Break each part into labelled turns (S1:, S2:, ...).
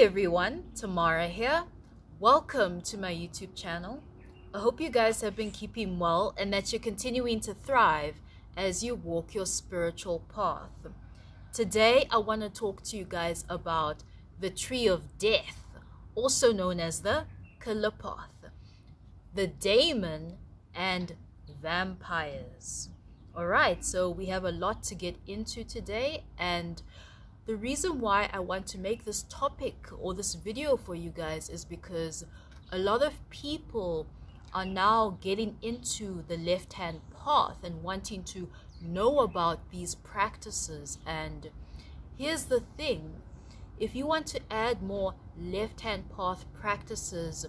S1: everyone, Tamara here. Welcome to my YouTube channel. I hope you guys have been keeping well and that you're continuing to thrive as you walk your spiritual path. Today I want to talk to you guys about the Tree of Death, also known as the Qliphoth, the Daemon and Vampires. Alright, so we have a lot to get into today, and the reason why I want to make this topic or this video for you guys is because a lot of people are now getting into the left-hand path and wanting to know about these practices. And here's the thing, if you want to add more left-hand path practices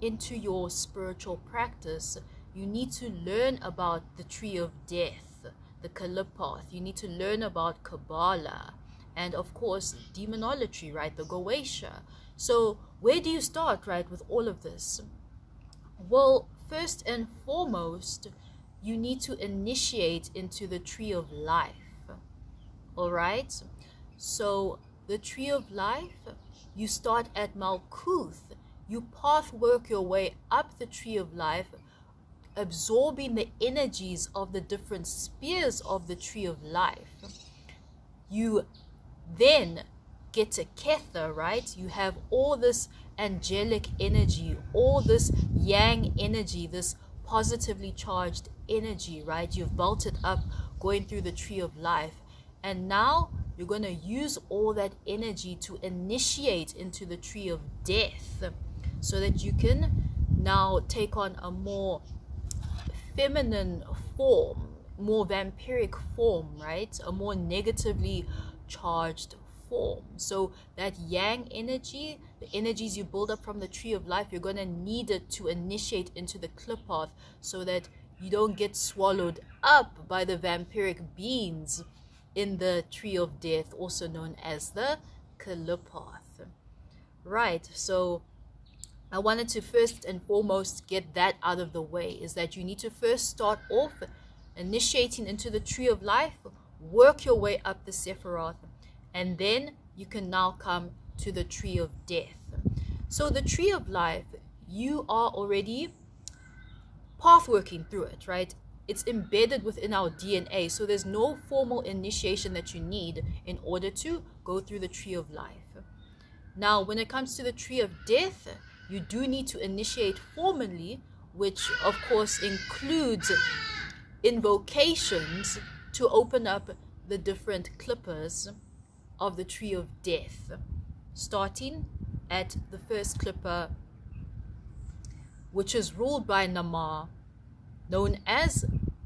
S1: into your spiritual practice, you need to learn about the Tree of Death, the Qliphoth. You need to learn about Kabbalah, and of course demonology, right, the Goetia. So where do you start, right, with all of this? Well, first and foremost, you need to initiate into the Tree of Life. All right, so the Tree of Life, you start at Malkuth, you pathwork your way up the Tree of Life, absorbing the energies of the different spheres of the Tree of Life. You then get to Kether, right? You have all this angelic energy, all this yang energy, this positively charged energy, right? You've built it up going through the Tree of Life, and now you're going to use all that energy to initiate into the Tree of Death so that you can now take on a more feminine form, more vampiric form, right? A more negatively charged form. So that yang energy, the energies you build up from the Tree of Life, you're going to need it to initiate into the Qliphoth so that you don't get swallowed up by the vampiric beings in the Tree of Death, also known as the Qliphoth. Right, so I wanted to first and foremost get that out of the way, is that you need to first start off initiating into the Tree of Life, work your way up the Sephiroth, and then you can now come to the Tree of Death. So the Tree of Life, you are already pathworking through it, right? It's embedded within our DNA, so there's no formal initiation that you need in order to go through the Tree of Life. Now, when it comes to the Tree of Death, you do need to initiate formally, which of course includes invocations to open up the different clippers of the Tree of Death, starting at the first clipper, which is ruled by Nama, known as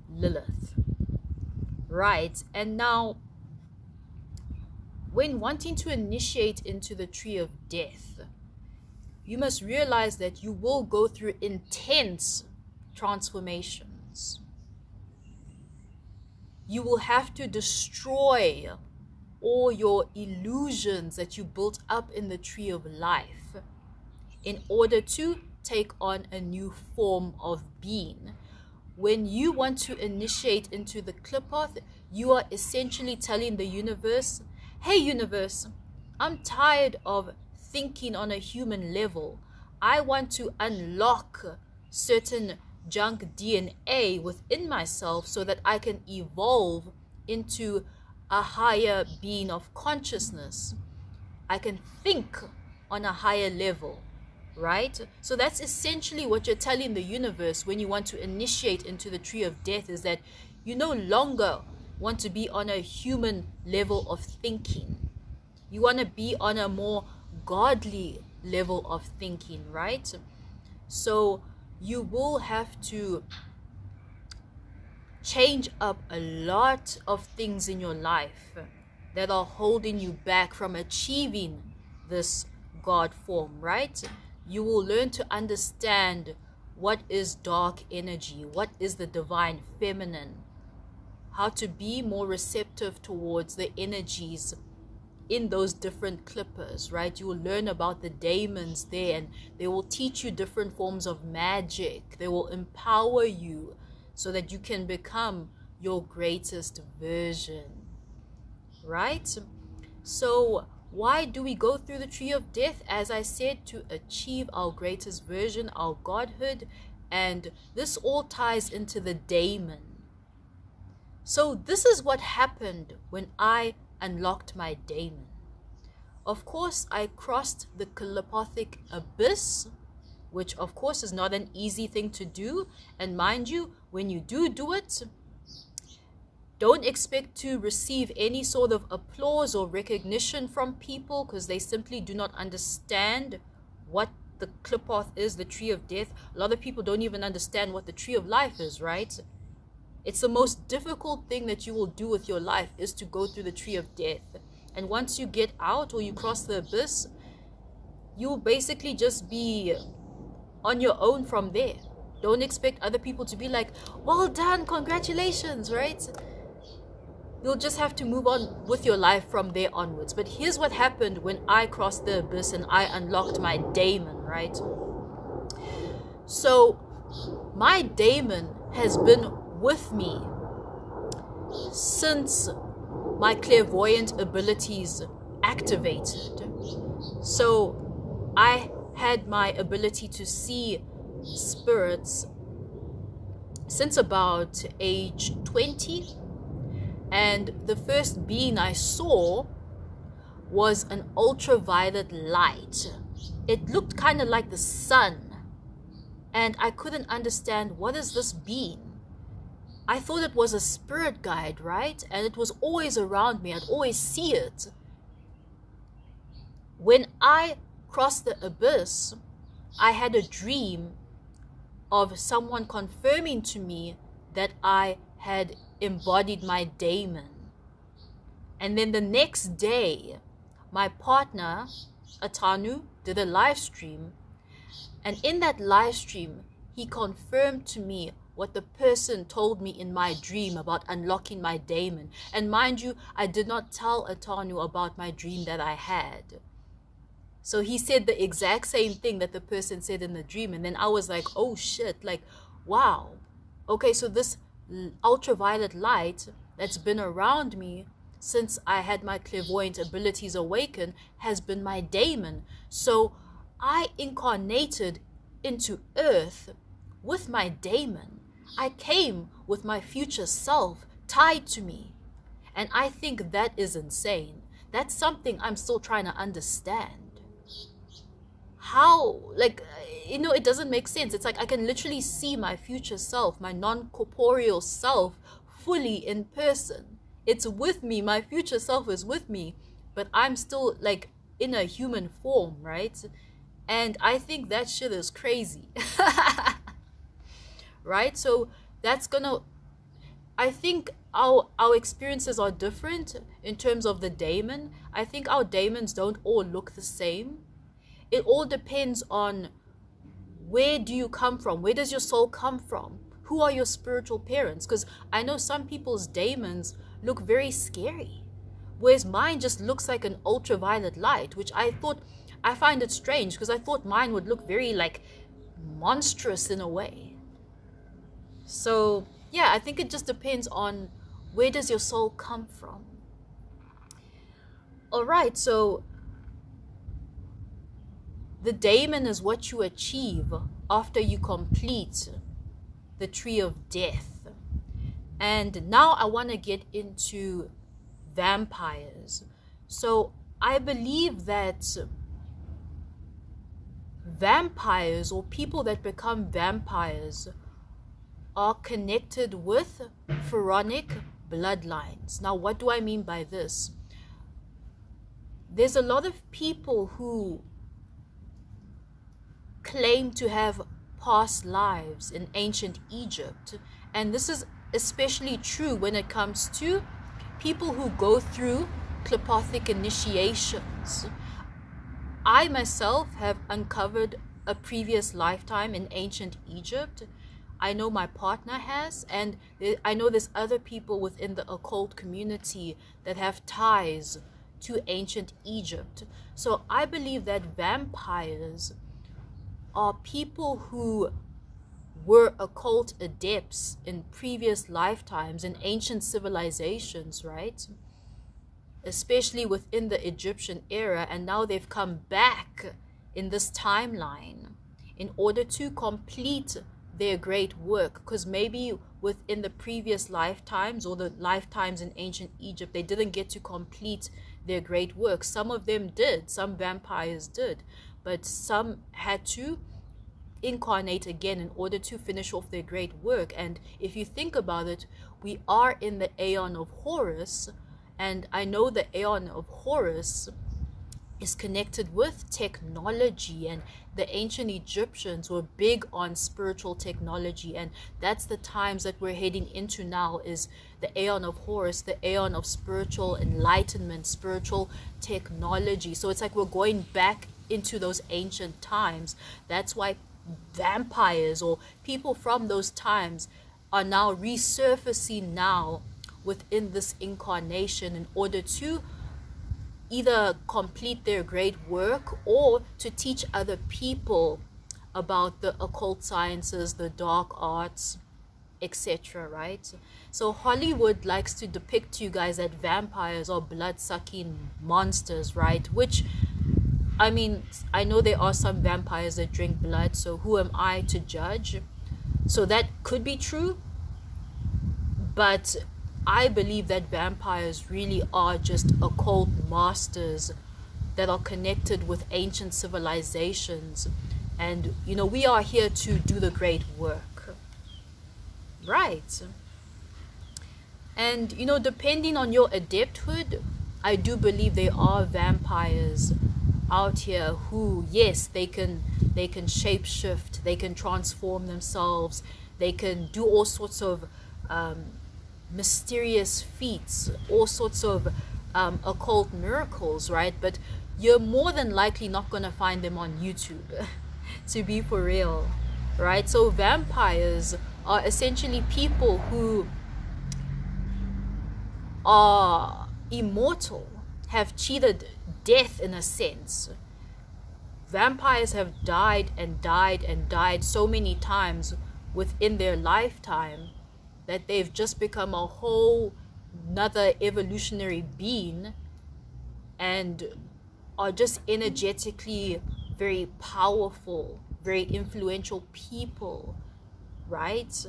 S1: Lilith. Right, and now when wanting to initiate into the Tree of Death, you must realize that you will go through intense transformations. You will have to destroy all your illusions that you built up in the Tree of Life in order to take on a new form of being. When you want to initiate into the Qliphoth, you are essentially telling the universe, hey universe, I'm tired of thinking on a human level. I want to unlock certain junk DNA within myself so that I can evolve into a higher being of consciousness. I can think on a higher level, right? So that's essentially what you're telling the universe when you want to initiate into the Tree of Death, is that you no longer want to be on a human level of thinking. You want to be on a more godly level of thinking, right? So you will have to change up a lot of things in your life that are holding you back from achieving this God form, right? You will learn to understand what is dark energy, what is the divine feminine, how to be more receptive towards the energies in those different clippers, right? You will learn about the daemons there, and they will teach you different forms of magic. They will empower you so that you can become your greatest version, right? So why do we go through the tree of death? As I said, to achieve our greatest version, our godhood. And this all ties into the daemon. So this is what happened when I unlocked my daemon. Of course, I crossed the Qliphothic abyss, which of course is not an easy thing to do. And mind you, when you do it, don't expect to receive any sort of applause or recognition from people, because they simply do not understand what the Qliphoth is, the tree of death. A lot of people don't even understand what the tree of life is, right? It's the most difficult thing that you will do with your life, is to go through the tree of death. And once you get out, or you cross the abyss, you'll basically just be on your own from there. Don't expect other people to be like, well done, congratulations, right? You'll just have to move on with your life from there onwards. But here's what happened when I crossed the abyss and I unlocked my daemon, right? So my daemon has been with me since my clairvoyant abilities activated. So I had my ability to see spirits since about age 20. And the first being I saw was an ultraviolet light. It looked kind of like the sun. And I couldn't understand, what is this being? I thought it was a spirit guide, right? And it was always around me. I'd always see it. When I crossed the abyss, I had a dream of someone confirming to me that I had embodied my daemon. And then the next day, my partner Atanu did a live stream, and in that live stream he confirmed to me what the person told me in my dream about unlocking my daemon. And mind you, I did not tell Atanu about my dream that I had. So he said the exact same thing that the person said in the dream. And then I was like, oh shit, like, wow, okay, so this ultraviolet light that's been around me since I had my clairvoyant abilities awakened has been my daemon. So I incarnated into earth with my daemon. I came with my future self tied to me. And I think that is insane. That's something I'm still trying to understand. How, like, you know, it doesn't make sense. It's like I can literally see my future self, my non-corporeal self, fully in person. It's with me. My future self is with me, but I'm still like in a human form, right? And I think that shit is crazy. Right? So that's gonna, I think our experiences are different in terms of the daemon. I think our daemons don't all look the same. It all depends on, where do you come from? Where does your soul come from? Who are your spiritual parents? Because I know some people's daemons look very scary, whereas mine just looks like an ultraviolet light, which I find it strange, because I thought mine would look very like monstrous in a way. So yeah, I think it just depends on, where does your soul come from? All right, so the daemon is what you achieve after you complete the tree of death. And now I want to get into vampires. So I believe that vampires, or people that become vampires, are connected with pharaonic bloodlines. Now, what do I mean by this? There's a lot of people who claim to have past lives in ancient Egypt, and this is especially true when it comes to people who go through Qliphothic initiations. I myself have uncovered a previous lifetime in ancient Egypt. I know my partner has, and I know there's other people within the occult community that have ties to ancient Egypt. So I believe that vampires are people who were occult adepts in previous lifetimes in ancient civilizations, right? especially within the Egyptian era, and now they've come back in this timeline in order to complete their great work, because maybe within the previous lifetimes or the lifetimes in ancient Egypt, they didn't get to complete their great work. Some of them did, some vampires did, but some had to incarnate again in order to finish off their great work. And if you think about it, we are in the Aeon of Horus, and I know the Aeon of Horus is connected with technology, and the ancient Egyptians were big on spiritual technology, and that's the times that we're heading into now, is the Aeon of Horus, the Aeon of spiritual enlightenment, spiritual technology. So it's like we're going back into those ancient times. That's why vampires or people from those times are now resurfacing now within this incarnation in order to either complete their great work or to teach other people about the occult sciences, the dark arts, etc. Right? So Hollywood likes to depict you guys that vampires are blood-sucking monsters, right? Which, I mean, I know there are some vampires that drink blood, so who am I to judge? So that could be true, but I believe that vampires really are just occult masters that are connected with ancient civilizations. And, you know, we are here to do the great work. Right. And, you know, depending on your adepthood, I do believe there are vampires out here who, yes, they can shapeshift, they can transform themselves, they can do all sorts of mysterious feats, all sorts of occult miracles, right? But you're more than likely not going to find them on YouTube, to be for real, right? So vampires are essentially people who are immortal, have cheated death in a sense. Vampires have died and died and died so many times within their lifetime that they've just become a whole nother evolutionary being and are just energetically very powerful, very influential people, right?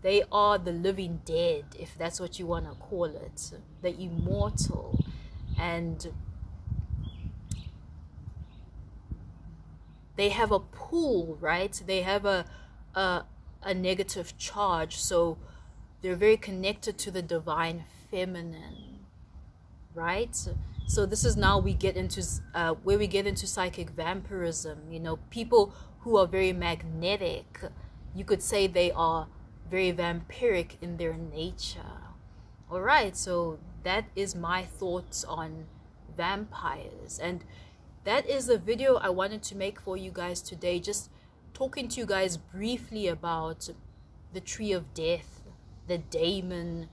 S1: They are the living dead, if that's what you want to call it, the immortal. And they have a pull, right? They have a negative charge, so they're very connected to the divine feminine, right? So this is now we get into where we get into psychic vampirism. You know, people who are very magnetic, you could say they are very vampiric in their nature. All right, so that is my thoughts on vampires, and that is the video I wanted to make for you guys today, just talking to you guys briefly about the tree of death, the daemon,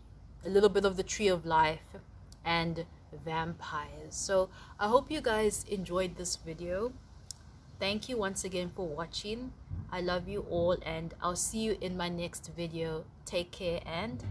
S1: a little bit of the tree of life, and vampires. So I hope you guys enjoyed this video. Thank you once again for watching. I love you all, and I'll see you in my next video. Take care and